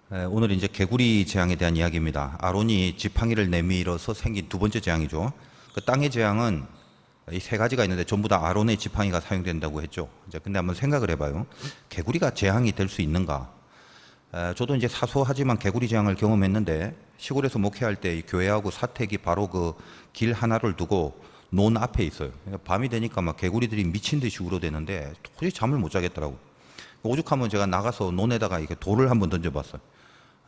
오늘 이제 개구리 재앙에 대한 이야기입니다. 아론이 지팡이를 내밀어서 생긴 두 번째 재앙이죠. 그 땅의 재앙은 이 세 가지가 있는데 전부 다 아론의 지팡이가 사용된다고 했죠. 이제 근데 한번 생각을 해봐요. 개구리가 재앙이 될 수 있는가? 저도 이제 사소하지만 개구리 재앙을 경험했는데 시골에서 목회할 때 교회하고 사택이 바로 그 길 하나를 두고 논 앞에 있어요. 밤이 되니까 막 개구리들이 미친 듯이 울어대는데 도저히 잠을 못 자겠더라고. 오죽하면 제가 나가서 논에다가 이렇게 돌을 한번 던져봤어요.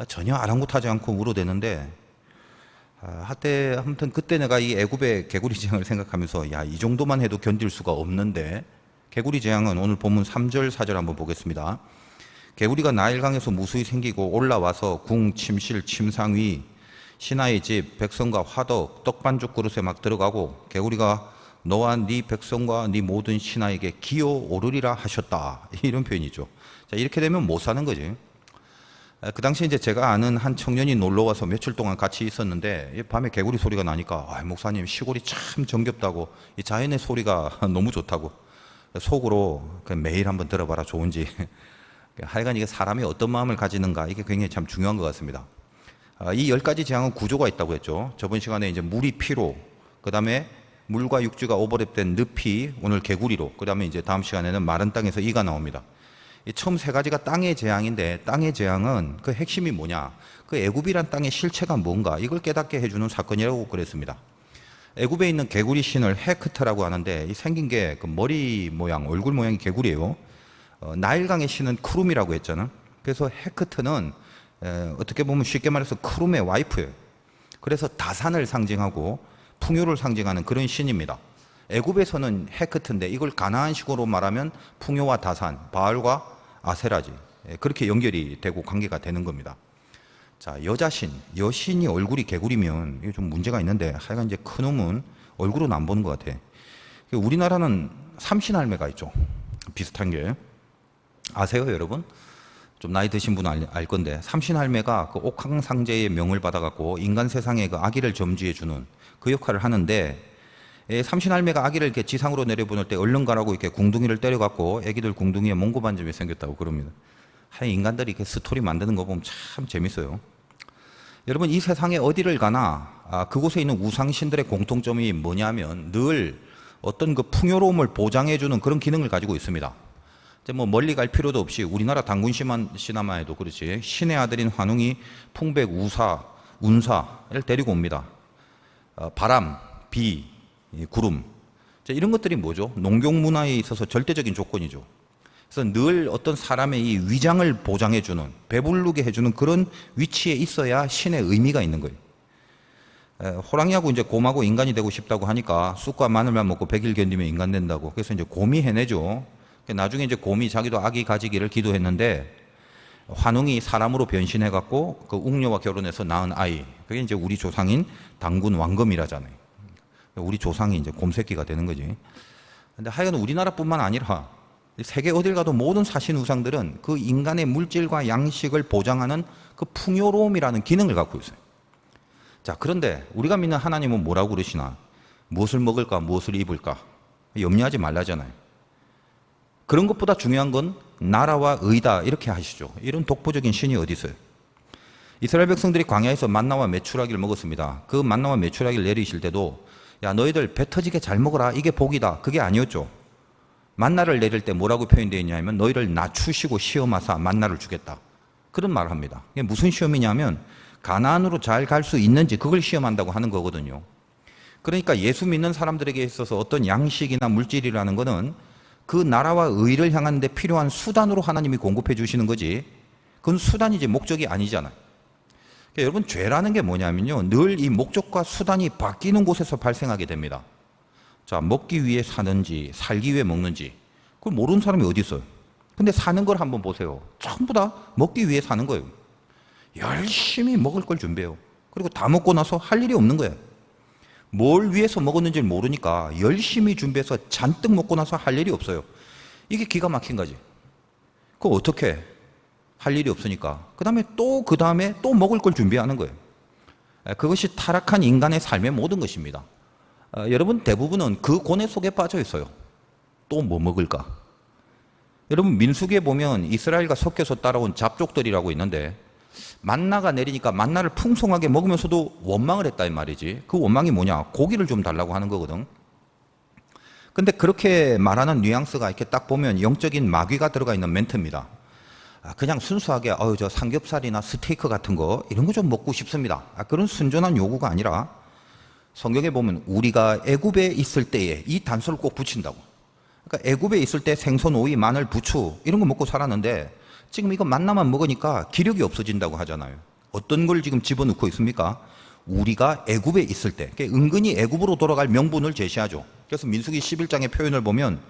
전혀 아랑곳하지 않고 울어대는데 한때 아무튼 그때 내가 이 애굽의 개구리 재앙을 생각하면서 야, 이 정도만 해도 견딜 수가 없는데 개구리 재앙은 오늘 본문 3절 4절 한번 보겠습니다. 개구리가 나일강에서 무수히 생기고 올라와서 궁, 침실, 침상 위 신하의 집, 백성과 화덕, 떡반죽 그릇에 막 들어가고 개구리가 너와 네 백성과 네 모든 신하에게 기어오르리라 하셨다. 이런 표현이죠. 자, 이렇게 되면 못 사는 거지. 그 당시에 이제 제가 아는 한 청년이 놀러 와서 며칠 동안 같이 있었는데 밤에 개구리 소리가 나니까 목사님 시골이 참 정겹다고 이 자연의 소리가 너무 좋다고 속으로 매일 한번 들어봐라 좋은지 하여간 이게 사람이 어떤 마음을 가지는가 이게 굉장히 참 중요한 것 같습니다. 이 10가지 재앙은 구조가 있다고 했죠. 저번 시간에 이제 물이 피로, 그 다음에 물과 육지가 오버랩된 늪이 오늘 개구리로, 그 다음에 이제 다음 시간에는 마른 땅에서 이가 나옵니다. 이 처음 세 가지가 땅의 재앙인데 땅의 재앙은 그 핵심이 뭐냐? 그 애굽이란 땅의 실체가 뭔가 이걸 깨닫게 해주는 사건이라고 그랬습니다. 애굽에 있는 개구리 신을 헤크트라고 하는데 이 생긴 게 그 머리 모양, 얼굴 모양이 개구리예요. 나일강의 신은 크룸이라고 했잖아. 그래서 헤크트는 어떻게 보면 쉽게 말해서 크룸의 와이프예요. 그래서 다산을 상징하고 풍요를 상징하는 그런 신입니다. 애굽에서는 헤크트인데 이걸 가나안식으로 말하면 풍요와 다산, 바알과 아세라지 그렇게 연결이 되고 관계가 되는 겁니다. 자, 여자신, 여신이 얼굴이 개구리면 이게 좀 문제가 있는데 하여간 이제 큰놈은 얼굴은 안 보는 것 같아. 우리나라는 삼신할매가 있죠. 비슷한 게 아세요, 여러분? 좀 나이 드신 분은 알 건데 삼신할매가 그 옥황상제의 명을 받아갖고 인간 세상에 그 아기를 점지해주는 그 역할을 하는데 삼신할매가 아기를 이렇게 지상으로 내려보낼 때 얼른 가라고 이렇게 궁둥이를 때려갖고 아기들 궁둥이에 몽고 반점이 생겼다고 그럽니다. 하여 인간들이 이렇게 스토리 만드는 거 보면 참 재밌어요. 여러분 이 세상에 어디를 가나 그곳에 있는 우상신들의 공통점이 뭐냐면 늘 어떤 그 풍요로움을 보장해주는 그런 기능을 가지고 있습니다. 뭐 멀리 갈 필요도 없이 우리나라 단군 신화만 해도 그렇지 신의 아들인 환웅이 풍백, 우사, 운사를 데리고 옵니다. 바람, 비, 구름 이런 것들이 뭐죠? 농경 문화에 있어서 절대적인 조건이죠. 그래서 늘 어떤 사람의 이 위장을 보장해주는 배부르게 해주는 그런 위치에 있어야 신의 의미가 있는 거예요. 호랑이하고 이제 곰하고 인간이 되고 싶다고 하니까 쑥과 마늘만 먹고 100일 견디면 인간 된다고. 그래서 이제 곰이 해내죠. 나중에 이제 곰이 자기도 아기 가지기를 기도했는데 환웅이 사람으로 변신해갖고 그 웅녀와 결혼해서 낳은 아이. 그게 이제 우리 조상인 당군 왕검이라잖아요. 우리 조상이 이제 곰새끼가 되는 거지. 근데 하여간 우리나라뿐만 아니라 세계 어딜 가도 모든 사신 우상들은 그 인간의 물질과 양식을 보장하는 그 풍요로움이라는 기능을 갖고 있어요. 자, 그런데 우리가 믿는 하나님은 뭐라고 그러시나? 무엇을 먹을까, 무엇을 입을까? 염려하지 말라잖아요. 그런 것보다 중요한 건 나라와 의다 이렇게 하시죠. 이런 독보적인 신이 어디 있어요? 이스라엘 백성들이 광야에서 만나와 메추라기를 먹었습니다. 그 만나와 메추라기를 내리실 때도 야 너희들 배 터지게 잘 먹어라 이게 복이다 그게 아니었죠. 만나를 내릴 때 뭐라고 표현되어 있냐면 너희를 낮추시고 시험하사 만나를 주겠다 그런 말을 합니다. 이게 무슨 시험이냐면 가나안으로 잘 갈 수 있는지 그걸 시험한다고 하는 거거든요. 그러니까 예수 믿는 사람들에게 있어서 어떤 양식이나 물질이라는 거는 그 나라와 의를 향하는 데 필요한 수단으로 하나님이 공급해 주시는 거지 그건 수단이지 목적이 아니잖아요. 그러니까 여러분 죄라는 게 뭐냐면요 늘 이 목적과 수단이 바뀌는 곳에서 발생하게 됩니다. 자, 먹기 위해 사는지 살기 위해 먹는지 그걸 모르는 사람이 어디 있어요. 근데 사는 걸 한번 보세요. 전부 다 먹기 위해 사는 거예요. 열심히 먹을 걸 준비해요. 그리고 다 먹고 나서 할 일이 없는 거예요. 뭘 위해서 먹었는지 모르니까 열심히 준비해서 잔뜩 먹고 나서 할 일이 없어요. 이게 기가 막힌 거지. 그거 어떻게 할 일이 없으니까 그 다음에 또 먹을 걸 준비하는 거예요. 그것이 타락한 인간의 삶의 모든 것입니다. 여러분 대부분은 그 고뇌 속에 빠져 있어요. 또 뭐 먹을까? 여러분 민수기에 보면 이스라엘과 섞여서 따라온 잡족들이라고 있는데 만나가 내리니까 만나를 풍성하게 먹으면서도 원망을 했다 이 말이지. 그 원망이 뭐냐? 고기를 좀 달라고 하는 거거든. 근데 그렇게 말하는 뉘앙스가 이렇게 딱 보면 영적인 마귀가 들어가 있는 멘트입니다. 그냥 순수하게 저 삼겹살이나 스테이크 같은 거 이런 거 좀 먹고 싶습니다. 그런 순전한 요구가 아니라 성경에 보면 우리가 애굽에 있을 때에 이 단서를 꼭 붙인다고. 그러니까 애굽에 있을 때 생선, 오이, 마늘, 부추 이런 거 먹고 살았는데 지금 이거 만나만 먹으니까 기력이 없어진다고 하잖아요. 어떤 걸 지금 집어넣고 있습니까? 우리가 애굽에 있을 때, 은근히 애굽으로 돌아갈 명분을 제시하죠. 그래서 민수기 11장의 표현을 보면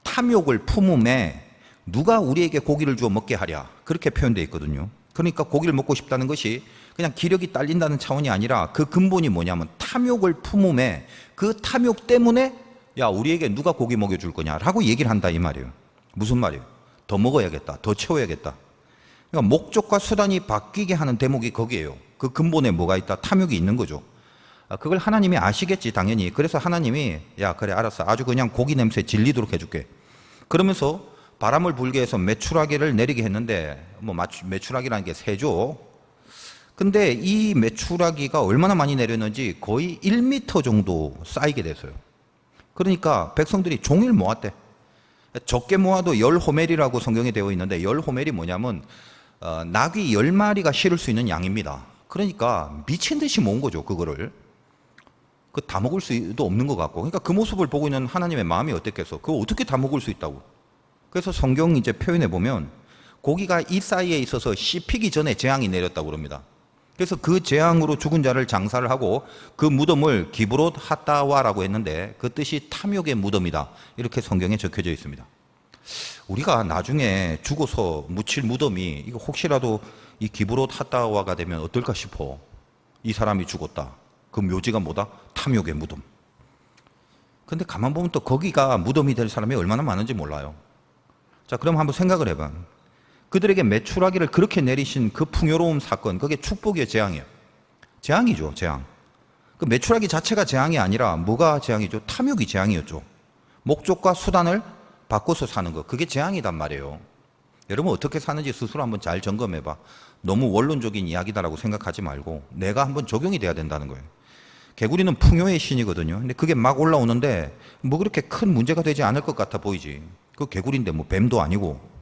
탐욕을 품음에 누가 우리에게 고기를 주어 먹게 하랴 그렇게 표현되어 있거든요. 그러니까 고기를 먹고 싶다는 것이 그냥 기력이 딸린다는 차원이 아니라 그 근본이 뭐냐면 탐욕을 품음에 그 탐욕 때문에 야 우리에게 누가 고기 먹여줄 거냐라고 얘기를 한다 이 말이에요. 무슨 말이에요? 더 먹어야겠다, 더 채워야겠다. 그러니까 목적과 수단이 바뀌게 하는 대목이 거기에요. 그 근본에 뭐가 있다? 탐욕이 있는 거죠. 그걸 하나님이 아시겠지 당연히. 그래서 하나님이 야 그래 알았어, 아주 그냥 고기 냄새 질리도록 해줄게. 그러면서 바람을 불게 해서 메추라기를 내리게 했는데 뭐 메추라기라는 게 새죠. 근데 이 메추라기가 얼마나 많이 내렸는지 거의 1m 정도 쌓이게 됐어요. 그러니까 백성들이 종일 모았대. 적게 모아도 10호멜이라고 성경에 되어 있는데 10호멜이 뭐냐면 낙이 10마리가 실을 수 있는 양입니다. 그러니까 미친 듯이 모은 거죠. 그거를 그 다 먹을 수도 없는 것 같고. 그러니까 그 모습을 보고 있는 하나님의 마음이 어땠겠어. 그거 어떻게 다 먹을 수 있다고. 그래서 성경 이제 표현해 보면 고기가 이 사이에 있어서 씹히기 전에 재앙이 내렸다고 그럽니다. 그래서 그 재앙으로 죽은 자를 장사를 하고 그 무덤을 기브롯 핫다와라고 했는데 그 뜻이 탐욕의 무덤이다. 이렇게 성경에 적혀져 있습니다. 우리가 나중에 죽어서 묻힐 무덤이 이거 혹시라도 이 기브롯 핫다와가 되면 어떨까 싶어. 이 사람이 죽었다. 그 묘지가 뭐다? 탐욕의 무덤. 근데 가만 보면 또 거기가 무덤이 될 사람이 얼마나 많은지 몰라요. 자, 그럼 한번 생각을 해봐. 그들에게 메추라기를 그렇게 내리신 그 풍요로운 사건, 그게 축복이에요, 재앙이에요? 재앙이죠, 재앙. 그 메추라기 자체가 재앙이 아니라 뭐가 재앙이죠? 탐욕이 재앙이었죠. 목적과 수단을 바꿔서 사는 거, 그게 재앙이단 말이에요. 여러분 어떻게 사는지 스스로 한번 잘 점검해봐. 너무 원론적인 이야기다라고 생각하지 말고 내가 한번 적용이 돼야 된다는 거예요. 개구리는 풍요의 신이거든요. 근데 그게 막 올라오는데 뭐 그렇게 큰 문제가 되지 않을 것 같아 보이지. 그 개구리인데 뭐 뱀도 아니고.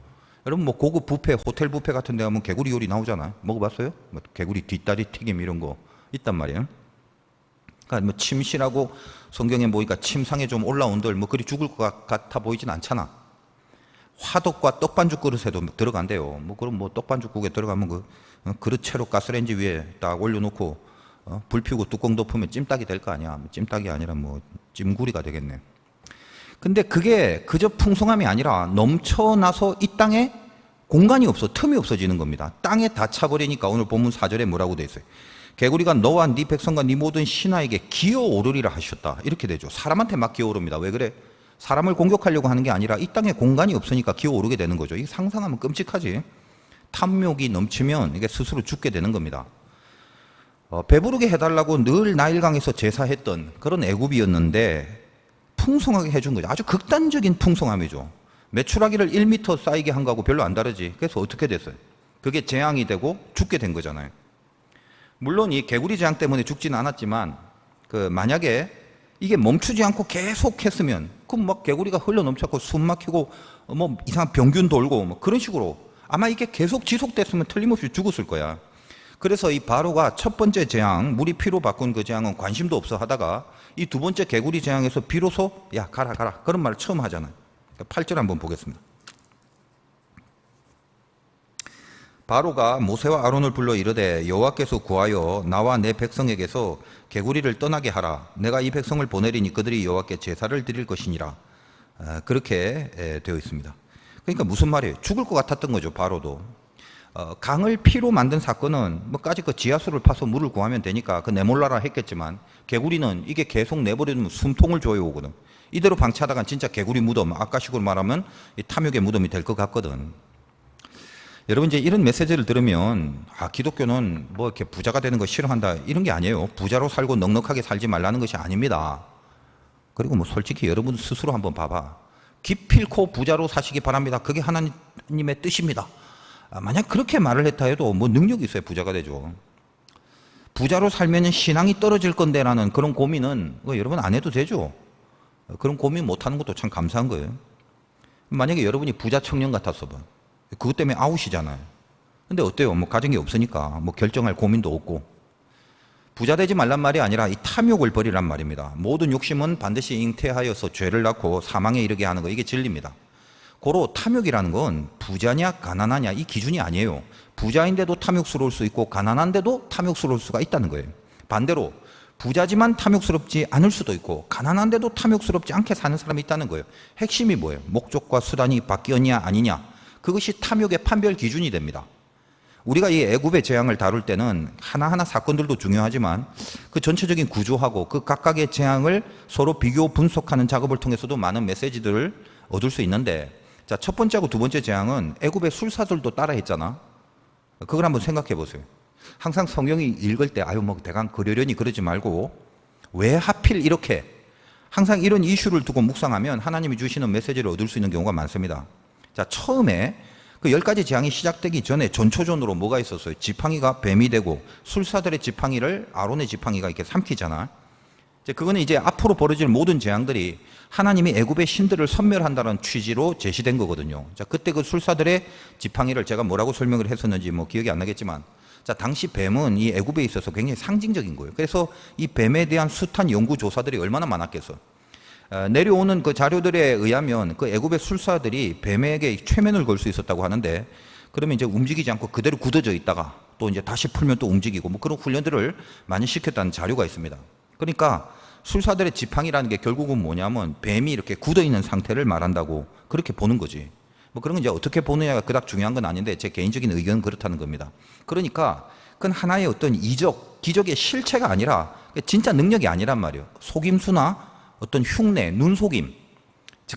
여러분 뭐 고급 뷔페, 호텔 뷔페 같은 데 가면 개구리 요리 나오잖아요. 먹어봤어요? 뭐 개구리 뒷다리 튀김 이런 거 있단 말이에요. 그러니까 뭐 침실하고 성경에 보니까 침상에 좀 올라온들 뭐 그리 죽을 것 같아 보이진 않잖아. 화덕과 떡반죽 그릇에도 들어간대요. 뭐 그럼 뭐 떡반죽국에 들어가면 그 그릇 채로 가스레인지 위에 딱 올려놓고 불 피우고 뚜껑 덮으면 찜닭이 될 거 아니야. 찜닭이 아니라 뭐 찜구리가 되겠네. 근데 그게 그저 풍성함이 아니라 넘쳐나서 이 땅에 공간이 없어, 틈이 없어지는 겁니다. 땅에 다 차버리니까 오늘 본문 4절에 뭐라고 돼 있어요? 개구리가 너와 네 백성과 네 모든 신하에게 기어오르리라 하셨다. 이렇게 되죠. 사람한테 막 기어오릅니다. 왜 그래? 사람을 공격하려고 하는 게 아니라 이 땅에 공간이 없으니까 기어오르게 되는 거죠. 이게 상상하면 끔찍하지. 탐욕이 넘치면 이게 스스로 죽게 되는 겁니다. 배부르게 해달라고 늘 나일강에서 제사했던 그런 애굽이었는데 풍성하게 해준 거죠. 아주 극단적인 풍성함이죠. 메추라기를 1m 쌓이게 한 거하고 별로 안 다르지. 그래서 어떻게 됐어요? 그게 재앙이 되고 죽게 된 거잖아요. 물론 이 개구리 재앙 때문에 죽지는 않았지만 만약에 이게 멈추지 않고 계속 했으면 그럼 막 개구리가 흘러 넘쳐고 숨 막히고 뭐 이상한 병균 돌고 뭐 그런 식으로 아마 이게 계속 지속됐으면 틀림없이 죽었을 거야. 그래서 이 바로가 첫 번째 재앙, 물이 피로 바꾼 그 재앙은 관심도 없어 하다가 이 두 번째 개구리 재앙에서 비로소 야 가라 가라 그런 말을 처음 하잖아요. 8절 한번 보겠습니다. 바로가 모세와 아론을 불러 이르되 여호와께서 구하여 나와 내 백성에게서 개구리를 떠나게 하라. 내가 이 백성을 보내리니 그들이 여호와께 제사를 드릴 것이니라. 그렇게 되어 있습니다. 그러니까 무슨 말이에요? 죽을 것 같았던 거죠. 바로도. 강을 피로 만든 사건은 뭐까지 그 지하수를 파서 물을 구하면 되니까 그 내몰라라 했겠지만 개구리는 이게 계속 내버리면 숨통을 조여오거든. 이대로 방치하다간 진짜 개구리 무덤, 아까식으로 말하면 이 탐욕의 무덤이 될 것 같거든. 여러분 이제 이런 메시지를 들으면 기독교는 뭐 이렇게 부자가 되는 거 싫어한다 이런 게 아니에요. 부자로 살고 넉넉하게 살지 말라는 것이 아닙니다. 그리고 뭐 솔직히 여러분 스스로 한번 봐봐. 기필코 부자로 사시기 바랍니다. 그게 하나님의 뜻입니다. 만약 그렇게 말을 했다 해도 뭐 능력이 있어야 부자가 되죠. 부자로 살면 신앙이 떨어질 건데라는 그런 고민은 여러분 안 해도 되죠. 그런 고민 못 하는 것도 참 감사한 거예요. 만약에 여러분이 부자 청년 같았어 봐. 그것 때문에 아웃이잖아요. 근데 어때요? 뭐 가진 게 없으니까 뭐 결정할 고민도 없고. 부자 되지 말란 말이 아니라 이 탐욕을 버리란 말입니다. 모든 욕심은 반드시 잉태하여서 죄를 낳고 사망에 이르게 하는 거, 이게 진리입니다. 고로 탐욕이라는 건 부자냐 가난하냐 이 기준이 아니에요. 부자인데도 탐욕스러울 수 있고 가난한데도 탐욕스러울 수가 있다는 거예요. 반대로 부자지만 탐욕스럽지 않을 수도 있고 가난한데도 탐욕스럽지 않게 사는 사람이 있다는 거예요. 핵심이 뭐예요? 목적과 수단이 바뀌었냐 아니냐, 그것이 탐욕의 판별 기준이 됩니다. 우리가 이 애굽의 재앙을 다룰 때는 하나하나 사건들도 중요하지만 그 전체적인 구조하고 그 각각의 재앙을 서로 비교 분석하는 작업을 통해서도 많은 메시지들을 얻을 수 있는데, 자, 첫 번째하고 두 번째 재앙은 애굽의 술사들도 따라했잖아. 그걸 한번 생각해 보세요. 항상 성경이 읽을 때 아유 뭐 대강 그러려니 그러지 말고 왜 하필 이렇게, 항상 이런 이슈를 두고 묵상하면 하나님이 주시는 메시지를 얻을 수 있는 경우가 많습니다. 자, 처음에 그 10가지 재앙이 시작되기 전에 전초전으로 뭐가 있었어요? 지팡이가 뱀이 되고 술사들의 지팡이를 아론의 지팡이가 이렇게 삼키잖아. 그거는 이제 앞으로 벌어질 모든 재앙들이 하나님이 애굽의 신들을 섬멸한다는 취지로 제시된 거거든요. 자, 그때 그 술사들의 지팡이를 제가 뭐라고 설명을 했었는지 뭐 기억이 안 나겠지만, 자, 당시 뱀은 이 애굽에 있어서 굉장히 상징적인 거예요. 그래서 이 뱀에 대한 숱한 연구 조사들이 얼마나 많았겠어. 내려오는 그 자료들에 의하면 그 애굽의 술사들이 뱀에게 최면을 걸 수 있었다고 하는데, 그러면 이제 움직이지 않고 그대로 굳어져 있다가 또 이제 다시 풀면 또 움직이고 뭐 그런 훈련들을 많이 시켰다는 자료가 있습니다. 그러니까 술사들의 지팡이라는 게 결국은 뭐냐면 뱀이 이렇게 굳어 있는 상태를 말한다고 그렇게 보는 거지. 뭐 그런 건 이제 어떻게 보느냐가 그닥 중요한 건 아닌데 제 개인적인 의견은 그렇다는 겁니다. 그러니까 그건 하나의 어떤 이적, 기적의 실체가 아니라 진짜 능력이 아니란 말이에요. 속임수나 어떤 흉내, 눈속임,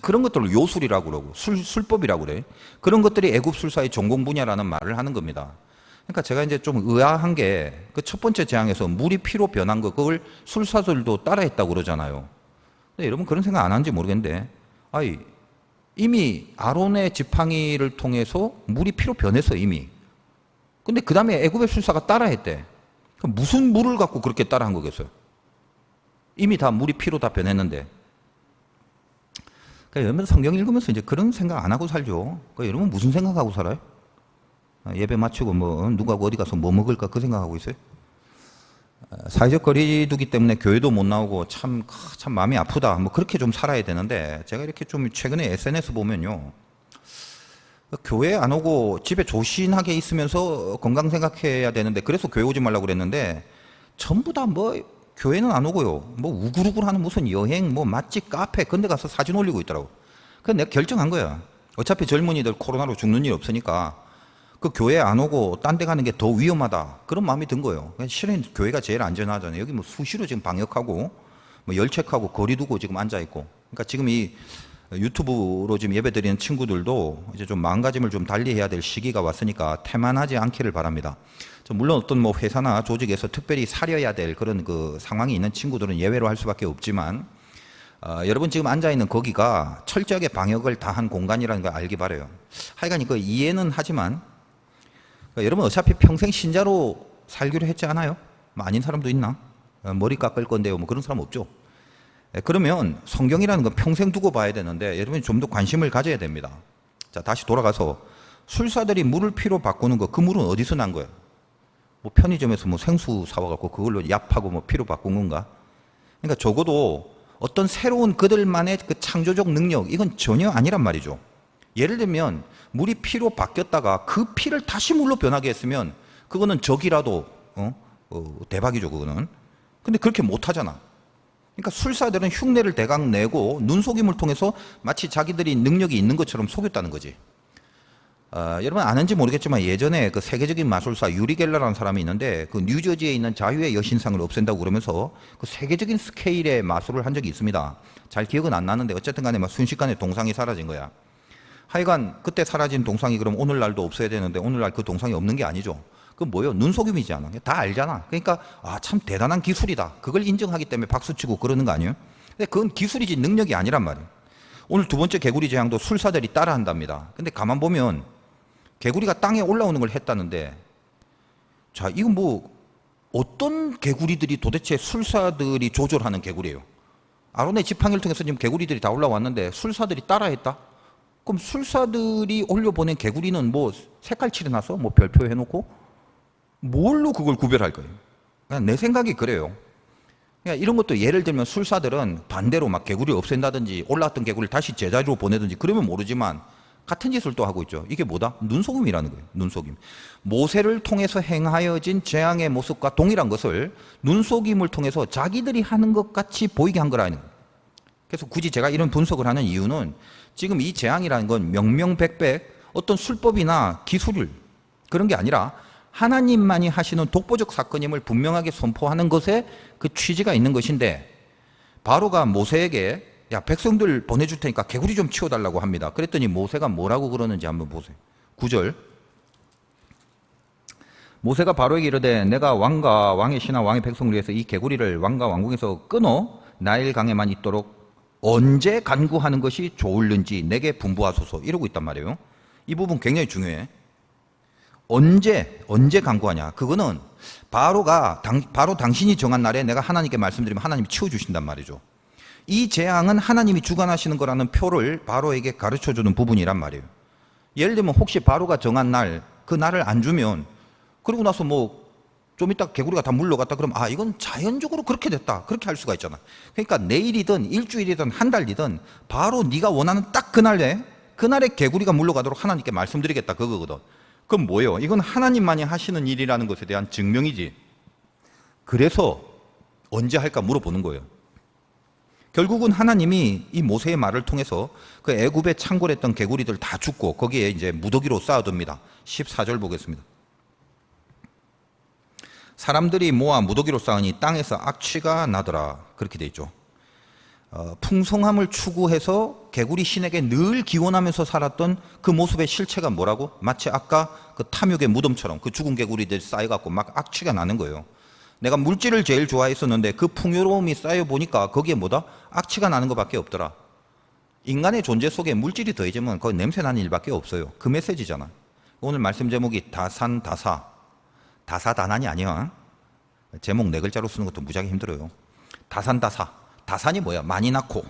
그런 것들을 요술이라고 그러고 술법이라고 그래. 그런 것들이 애굽 술사의 전공 분야라는 말을 하는 겁니다. 그러니까 제가 이제 좀 의아한 게 그 첫 번째 재앙에서 물이 피로 변한 거, 그걸 술사들도 따라했다고 그러잖아요. 근데 여러분 그런 생각 안 하는지 모르겠는데, 아이, 이미 아론의 지팡이를 통해서 물이 피로 변했어 이미. 근데 그 다음에 애굽의 술사가 따라했대. 그럼 무슨 물을 갖고 그렇게 따라한 거겠어요? 이미 다 물이 피로 다 변했는데. 그러니까 여러분 성경 읽으면서 이제 그런 생각 안 하고 살죠. 그러니까 여러분 무슨 생각하고 살아요? 예배 마치고 뭐 누가 어디 가서 뭐 먹을까 그 생각하고 있어요? 사회적 거리두기 때문에 교회도 못 나오고 참 마음이 아프다 뭐 그렇게 좀 살아야 되는데, 제가 이렇게 좀 최근에 SNS 보면요, 교회 안 오고 집에 조신하게 있으면서 건강 생각해야 되는데 그래서 교회 오지 말라고 그랬는데 전부 다 뭐 교회는 안 오고요, 뭐 우글우글하는 무슨 여행 뭐 맛집 카페 근데 가서 사진 올리고 있더라고. 그래서 내가 결정한 거야. 어차피 젊은이들 코로나로 죽는 일 없으니까 그 교회 안 오고 딴 데 가는 게 더 위험하다 그런 마음이 든 거예요. 실은 교회가 제일 안전하잖아요. 여기 뭐 수시로 지금 방역하고 뭐 열책하고 거리 두고 지금 앉아 있고. 그러니까 지금 이 유튜브로 지금 예배 드리는 친구들도 이제 좀 마음가짐을 좀 달리해야 될 시기가 왔으니까 태만하지 않기를 바랍니다. 물론 어떤 뭐 회사나 조직에서 특별히 사려야 될 그런 그 상황이 있는 친구들은 예외로 할 수밖에 없지만, 여러분 지금 앉아 있는 거기가 철저하게 방역을 다 한 공간이라는 걸 알기 바라요. 하여간 그 이해는 하지만, 여러분 어차피 평생 신자로 살기로 했지 않아요? 뭐 아닌 사람도 있나? 머리 깎을 건데요. 뭐 그런 사람 없죠. 그러면 성경이라는 건 평생 두고 봐야 되는데 여러분이 좀 더 관심을 가져야 됩니다. 자, 다시 돌아가서 술사들이 물을 피로 바꾸는 거, 그 물은 어디서 난 거예요? 뭐 편의점에서 뭐 생수 사와갖고 그걸로 얍하고 뭐 피로 바꾼 건가? 그러니까 적어도 어떤 새로운 그들만의 그 창조적 능력, 이건 전혀 아니란 말이죠. 예를 들면 물이 피로 바뀌었다가 그 피를 다시 물로 변하게 했으면 그거는 적이라도 대박이죠 그거는. 근데 그렇게 못하잖아. 그러니까 술사들은 흉내를 대강 내고 눈속임을 통해서 마치 자기들이 능력이 있는 것처럼 속였다는 거지. 여러분 아는지 모르겠지만 예전에 그 세계적인 마술사 유리 겔러라는 사람이 있는데 그 뉴저지에 있는 자유의 여신상을 없앤다고 그러면서 그 세계적인 스케일의 마술을 한 적이 있습니다. 잘 기억은 안 나는데 어쨌든 간에 막 순식간에 동상이 사라진 거야. 하여간 그때 사라진 동상이 그럼 오늘날도 없어야 되는데 오늘날 그 동상이 없는 게 아니죠. 그건 뭐예요? 눈속임이잖아. 다 알잖아. 그러니까 참 대단한 기술이다. 그걸 인정하기 때문에 박수치고 그러는 거 아니에요? 근데 그건 기술이지 능력이 아니란 말이에요. 오늘 두 번째 개구리 재앙도 술사들이 따라한답니다. 근데 가만 보면 개구리가 땅에 올라오는 걸 했다는데, 자, 이건 뭐 어떤 개구리들이 도대체 술사들이 조절하는 개구리예요? 아론의 지팡이를 통해서 지금 개구리들이 다 올라왔는데 술사들이 따라했다? 그럼 술사들이 올려보낸 개구리는 뭐 색깔 칠해놔서 뭐 별표 해놓고 뭘로 그걸 구별할 거예요? 그냥 내 생각이 그래요. 그러니까 이런 것도 예를 들면 술사들은 반대로 막 개구리 없앤다든지 올라왔던 개구리를 다시 제자리로 보내든지 그러면 모르지만 같은 짓을 또 하고 있죠. 이게 뭐다? 눈속임이라는 거예요. 눈속임. 모세를 통해서 행하여진 재앙의 모습과 동일한 것을 눈속임을 통해서 자기들이 하는 것 같이 보이게 한 거라는 거예요. 그래서 굳이 제가 이런 분석을 하는 이유는 지금 이 재앙이라는 건 명명백백 어떤 술법이나 기술 그런 게 아니라 하나님만이 하시는 독보적 사건임을 분명하게 선포하는 것에 그 취지가 있는 것인데, 바로가 모세에게 야, 백성들 보내줄 테니까 개구리 좀 치워달라고 합니다. 그랬더니 모세가 뭐라고 그러는지 한번 보세요. 9절. 모세가 바로에게 이르되 내가 왕과 왕의 신하 왕의 백성을 위해서 이 개구리를 왕과 왕궁에서 끊어 나일 강에만 있도록 언제 간구하는 것이 좋을는지 내게 분부하소서, 이러고 있단 말이에요. 이 부분 굉장히 중요해. 언제 간구하냐? 그거는 바로 당신이 정한 날에 내가 하나님께 말씀드리면 하나님이 치워주신단 말이죠. 이 재앙은 하나님이 주관하시는 거라는 표를 바로에게 가르쳐주는 부분이란 말이에요. 예를 들면 혹시 바로가 정한 날, 그 날을 안 주면 그러고 나서 뭐 좀 이따 개구리가 다 물러갔다 그러면 아, 이건 자연적으로 그렇게 됐다, 그렇게 할 수가 있잖아. 그러니까 내일이든 일주일이든 한 달이든 바로 네가 원하는 딱 그날에 개구리가 물러가도록 하나님께 말씀드리겠다, 그거거든. 그럼 뭐예요? 이건 하나님만이 하시는 일이라는 것에 대한 증명이지. 그래서 언제 할까 물어보는 거예요. 결국은 하나님이 이 모세의 말을 통해서 그 애굽에 창궐했던 개구리들 다 죽고 거기에 이제 무더기로 쌓아둡니다. 14절 보겠습니다. 사람들이 모아 무더기로 쌓으니 땅에서 악취가 나더라, 그렇게 돼 있죠. 풍성함을 추구해서 개구리 신에게 늘 기원하면서 살았던 그 모습의 실체가 뭐라고? 마치 아까 그 탐욕의 무덤처럼 그 죽은 개구리들이 쌓여갖고 막 악취가 나는 거예요. 내가 물질을 제일 좋아했었는데 그 풍요로움이 쌓여보니까 거기에 뭐다? 악취가 나는 것밖에 없더라. 인간의 존재 속에 물질이 더해지면 거의 냄새 나는 일밖에 없어요. 그 메시지잖아. 오늘 말씀 제목이 다산다사. 다사다난이 아니야. 제목 4글자로 쓰는 것도 무지하게 힘들어요. 다산다사. 다산이 뭐야? 많이 낳고,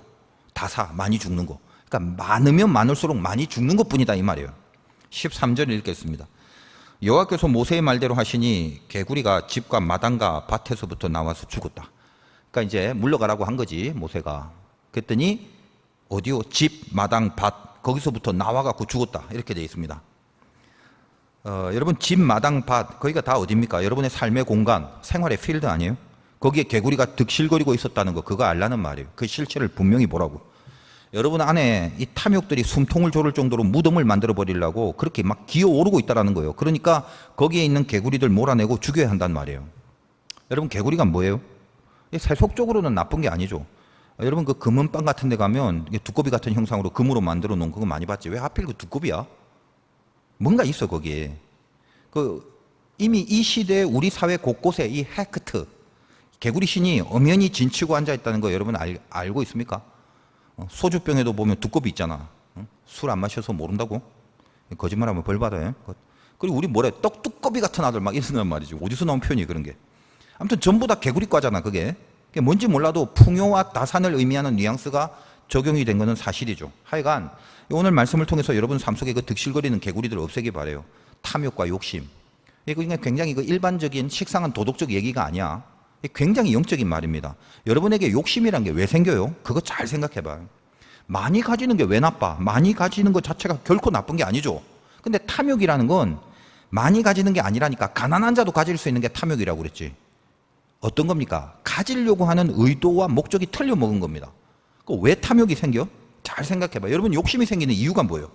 다사, 많이 죽는 거. 그러니까 많으면 많을수록 많이 죽는 것뿐이다, 이 말이에요. 13절 읽겠습니다. 여호와께서 모세의 말대로 하시니 개구리가 집과 마당과 밭에서부터 나와서 죽었다. 그러니까 이제 물러가라고 한 거지, 모세가. 그랬더니 어디요? 집, 마당, 밭, 거기서부터 나와갖고 죽었다, 이렇게 되어 있습니다. 여러분, 집, 마당, 밭, 거기가 다 어딥니까? 여러분의 삶의 공간, 생활의 필드 아니에요? 거기에 개구리가 득실거리고 있었다는 거, 그거 알라는 말이에요. 그 실체를 분명히 보라고. 여러분 안에 이 탐욕들이 숨통을 조를 정도로 무덤을 만들어 버리려고 그렇게 막 기어오르고 있다는 거예요. 그러니까 거기에 있는 개구리들 몰아내고 죽여야 한단 말이에요. 여러분, 개구리가 뭐예요? 세속적으로는 나쁜 게 아니죠. 여러분, 그 금은방 같은 데 가면 두꺼비 같은 형상으로 금으로 만들어 놓은 그거 많이 봤지. 왜 하필 그 두꺼비야? 뭔가 있어 거기에. 이미 이 시대에 우리 사회 곳곳에 이 헤크트, 개구리 신이 엄연히 진치고 앉아 있다는 거 여러분 알고 있습니까? 소주병에도 보면 두꺼비 있잖아. 술 안 마셔서 모른다고? 거짓말하면 벌 받아요. 그리고 우리 뭐래, 떡두꺼비 같은 아들 막 이러는 말이지. 어디서 나온 표현이 그런 게. 아무튼 전부 다 개구리과잖아, 그게. 뭔지 몰라도 풍요와 다산을 의미하는 뉘앙스가 적용이 된 것은 사실이죠. 하여간 오늘 말씀을 통해서 여러분 삶 속에 그 득실거리는 개구리들을 없애기 바래요. 탐욕과 욕심. 이거 굉장히 그 일반적인 식상한 도덕적 얘기가 아니야. 굉장히 영적인 말입니다. 여러분에게 욕심이란 게 왜 생겨요? 그거 잘 생각해봐요. 많이 가지는 게 왜 나빠? 많이 가지는 것 자체가 결코 나쁜 게 아니죠. 근데 탐욕이라는 건 많이 가지는 게 아니라니까. 가난한 자도 가질 수 있는 게 탐욕이라고 그랬지. 어떤 겁니까? 가지려고 하는 의도와 목적이 틀려 먹은 겁니다. 왜 탐욕이 생겨? 잘 생각해봐. 여러분, 욕심이 생기는 이유가 뭐예요?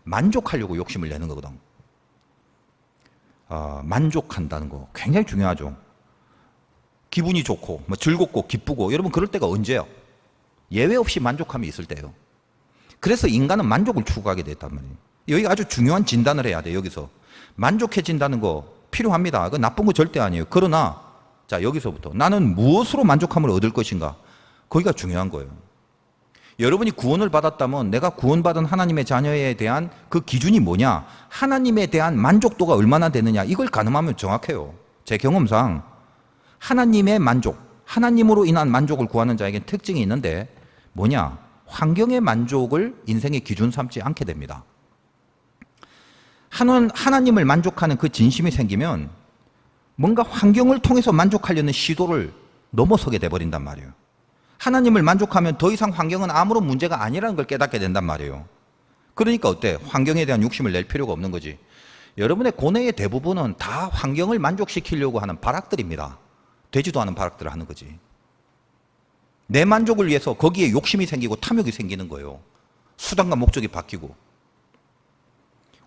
만족하려고 욕심을 내는 거거든. 만족한다는 거 굉장히 중요하죠. 기분이 좋고 즐겁고 기쁘고, 여러분 그럴 때가 언제요? 예외 없이 만족함이 있을 때예요. 그래서 인간은 만족을 추구하게 됐단 말이에요. 여기가 아주 중요한 진단을 해야 돼요. 여기서 만족해진다는 거 필요합니다. 그 나쁜 거 절대 아니에요. 그러나 자, 여기서부터 나는 무엇으로 만족함을 얻을 것인가, 거기가 중요한 거예요. 여러분이 구원을 받았다면 내가 구원받은 하나님의 자녀에 대한 그 기준이 뭐냐? 하나님에 대한 만족도가 얼마나 되느냐? 이걸 가늠하면 정확해요. 제 경험상 하나님의 만족, 하나님으로 인한 만족을 구하는 자에게는 특징이 있는데 뭐냐? 환경의 만족을 인생의 기준 삼지 않게 됩니다. 하나님을 만족하는 그 진심이 생기면 뭔가 환경을 통해서 만족하려는 시도를 넘어서게 돼버린단 말이에요. 하나님을 만족하면 더 이상 환경은 아무런 문제가 아니라는 걸 깨닫게 된단 말이에요. 그러니까 어때? 환경에 대한 욕심을 낼 필요가 없는 거지. 여러분의 고뇌의 대부분은 다 환경을 만족시키려고 하는 발악들입니다. 되지도 않은 발악들을 하는 거지. 내 만족을 위해서 거기에 욕심이 생기고 탐욕이 생기는 거예요. 수단과 목적이 바뀌고.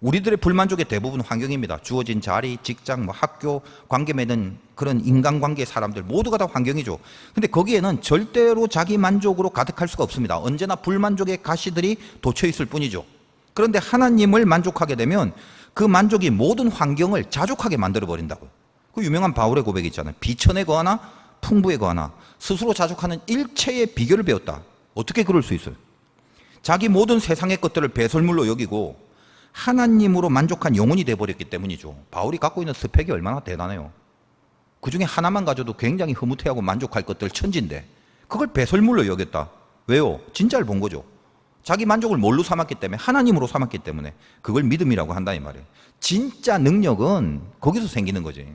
우리들의 불만족의 대부분 환경입니다. 주어진 자리, 직장, 학교, 관계 맺는 그런 인간관계 사람들 모두가 다 환경이죠. 근데 거기에는 절대로 자기 만족으로 가득할 수가 없습니다. 언제나 불만족의 가시들이 돋쳐 있을 뿐이죠. 그런데 하나님을 만족하게 되면 그 만족이 모든 환경을 자족하게 만들어버린다고요. 그 유명한 바울의 고백이 있잖아요. 비천에 거하나 풍부에 거하나 스스로 자족하는 일체의 비결을 배웠다. 어떻게 그럴 수 있어요? 자기 모든 세상의 것들을 배설물로 여기고 하나님으로 만족한 영혼이 되어버렸기 때문이죠. 바울이 갖고 있는 스펙이 얼마나 대단해요. 그 중에 하나만 가져도 굉장히 흐뭇해하고 만족할 것들 천지인데 그걸 배설물로 여겼다. 왜요? 진짜를 본 거죠. 자기 만족을 뭘로 삼았기 때문에? 하나님으로 삼았기 때문에 그걸 믿음이라고 한다 이 말이에요. 진짜 능력은 거기서 생기는 거지.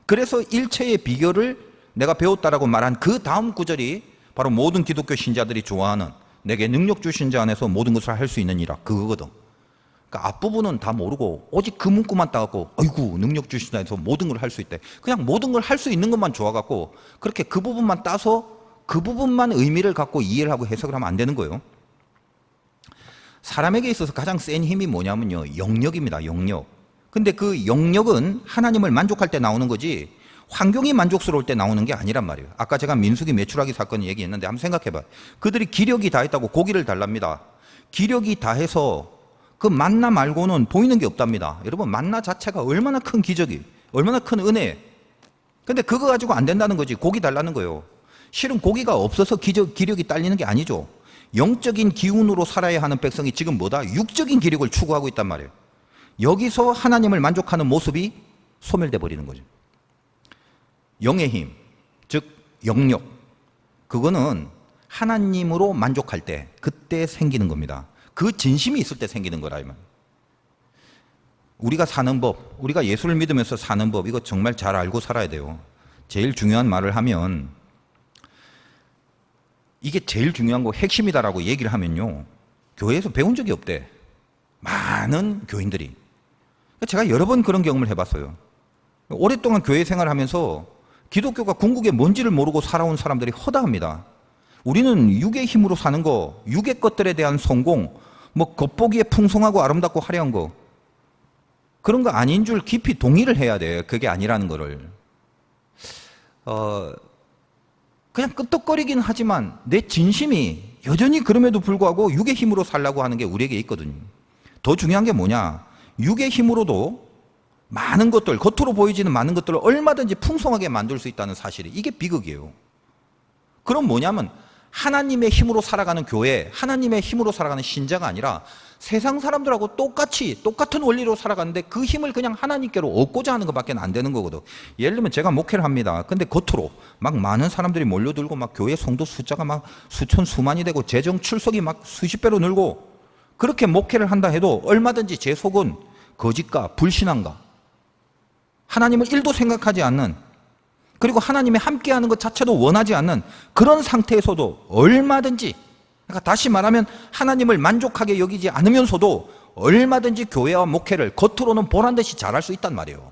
그래서 일체의 비결을 내가 배웠다라고 말한 그 다음 구절이 바로 모든 기독교 신자들이 좋아하는 내게 능력 주신 자 안에서 모든 것을 할 수 있느니라 그거거든. 그러니까 앞부분은 다 모르고 오직 그 문구만 따갖고 아이고 능력 주신 자 안에서 모든 걸 할 수 있대. 그냥 모든 걸 할 수 있는 것만 좋아갖고 그렇게 그 부분만 따서 그 부분만 의미를 갖고 이해를 하고 해석을 하면 안 되는 거예요. 사람에게 있어서 가장 센 힘이 뭐냐면요, 영역입니다. 영역. 근데 그 영역은 하나님을 만족할 때 나오는 거지 환경이 만족스러울 때 나오는 게 아니란 말이에요. 아까 제가 민수기 메추라기 사건 얘기했는데 한번 생각해봐요. 그들이 기력이 다했다고 고기를 달랍니다. 기력이 다해서 그 만나 말고는 보이는 게 없답니다. 여러분 만나 자체가 얼마나 큰 기적이, 얼마나 큰 은혜. 근데 그거 가지고 안 된다는 거지. 고기 달라는 거예요. 실은 고기가 없어서 기력이 딸리는 게 아니죠. 영적인 기운으로 살아야 하는 백성이 지금 뭐다? 육적인 기력을 추구하고 있단 말이에요. 여기서 하나님을 만족하는 모습이 소멸돼 버리는 거죠. 영의 힘, 즉 영역, 그거는 하나님으로 만족할 때 그때 생기는 겁니다. 그 진심이 있을 때 생기는 거라면. 우리가 사는 법, 우리가 예수를 믿으면서 사는 법, 이거 정말 잘 알고 살아야 돼요. 제일 중요한 말을 하면 이게 제일 중요한 거 핵심이다라고 얘기를 하면요, 교회에서 배운 적이 없대. 많은 교인들이. 제가 여러 번 그런 경험을 해봤어요. 오랫동안 교회 생활하면서 기독교가 궁극에 뭔지를 모르고 살아온 사람들이 허다합니다. 우리는 육의 힘으로 사는 거, 육의 것들에 대한 성공, 뭐 겉보기에 풍성하고 아름답고 화려한 거, 그런 거 아닌 줄 깊이 동의를 해야 돼요. 그게 아니라는 거를. 그냥 끄떡거리긴 하지만 내 진심이 여전히 그럼에도 불구하고 육의 힘으로 살라고 하는 게 우리에게 있거든요. 더 중요한 게 뭐냐? 육의 힘으로도 많은 것들, 겉으로 보이지는 많은 것들을 얼마든지 풍성하게 만들 수 있다는 사실이, 이게 비극이에요. 그럼 뭐냐면 하나님의 힘으로 살아가는 교회, 하나님의 힘으로 살아가는 신자가 아니라 세상 사람들하고 똑같은 원리로 살아가는데 그 힘을 그냥 하나님께로 얻고자 하는 것밖에 안 되는 거거든. 예를 들면 제가 목회를 합니다. 근데 겉으로 막 많은 사람들이 몰려들고 막 교회 성도 숫자가 막 수천 수만이 되고 재정 출석이 막 수십 배로 늘고 그렇게 목회를 한다 해도 얼마든지 제 속은 거짓과 불신앙과 하나님을 1도 생각하지 않는, 그리고 하나님이 함께하는 것 자체도 원하지 않는 그런 상태에서도 얼마든지, 그러니까 다시 말하면 하나님을 만족하게 여기지 않으면서도 얼마든지 교회와 목회를 겉으로는 보란듯이 잘할 수 있단 말이에요.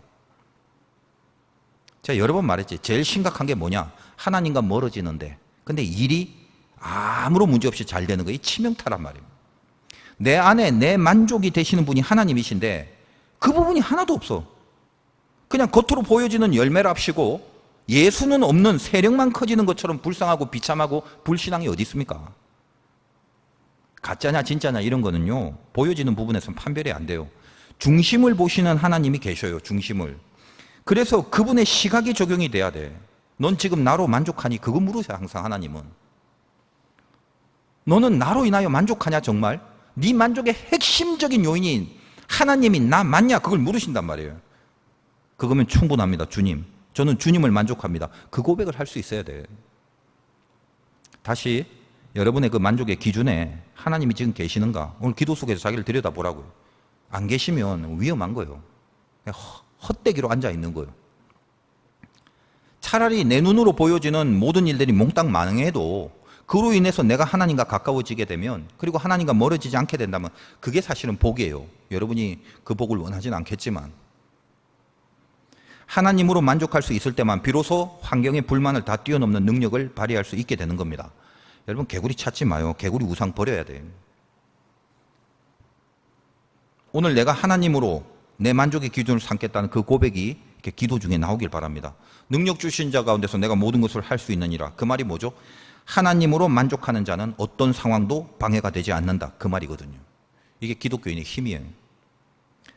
제가 여러 번 말했지. 제일 심각한 게 뭐냐? 하나님과 멀어지는데 근데 일이 아무런 문제 없이 잘 되는 거, 이 치명타란 말이에요. 내 안에 내 만족이 되시는 분이 하나님이신데 그 부분이 하나도 없어. 그냥 겉으로 보여지는 열매랍시고 예수는 없는 세력만 커지는 것처럼 불쌍하고 비참하고 불신앙이 어디 있습니까? 가짜냐 진짜냐 이런 거는요, 보여지는 부분에서는 판별이 안 돼요. 중심을 보시는 하나님이 계셔요. 중심을. 그래서 그분의 시각이 적용이 돼야 돼. 넌 지금 나로 만족하니? 그거 물으세요. 항상 하나님은. 너는 나로 인하여 만족하냐 정말? 네 만족의 핵심적인 요인이 하나님이 나 맞냐? 그걸 물으신단 말이에요. 그거면 충분합니다. 주님, 저는 주님을 만족합니다. 그 고백을 할 수 있어야 돼. 다시 여러분의 그 만족의 기준에 하나님이 지금 계시는가? 오늘 기도 속에서 자기를 들여다보라고요. 안 계시면 위험한 거예요. 헛되기로 앉아 있는 거예요. 차라리 내 눈으로 보여지는 모든 일들이 몽땅 만행해도 그로 인해서 내가 하나님과 가까워지게 되면, 그리고 하나님과 멀어지지 않게 된다면 그게 사실은 복이에요. 여러분이 그 복을 원하지는 않겠지만 하나님으로 만족할 수 있을 때만 비로소 환경의 불만을 다 뛰어넘는 능력을 발휘할 수 있게 되는 겁니다. 여러분, 개구리 찾지 마요. 개구리 우상 버려야 돼요. 오늘 내가 하나님으로 내 만족의 기준을 삼겠다는 그 고백이 이렇게 기도 중에 나오길 바랍니다. 능력 주신 자 가운데서 내가 모든 것을 할 수 있느니라. 그 말이 뭐죠? 하나님으로 만족하는 자는 어떤 상황도 방해가 되지 않는다. 그 말이거든요. 이게 기독교인의 힘이에요.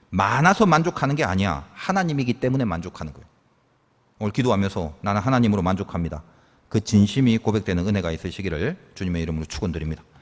많아서 만족하는 게 아니야. 하나님이기 때문에 만족하는 거예요. 오늘 기도하면서 나는 하나님으로 만족합니다. 그 진심이 고백되는 은혜가 있으시기를 주님의 이름으로 축원드립니다.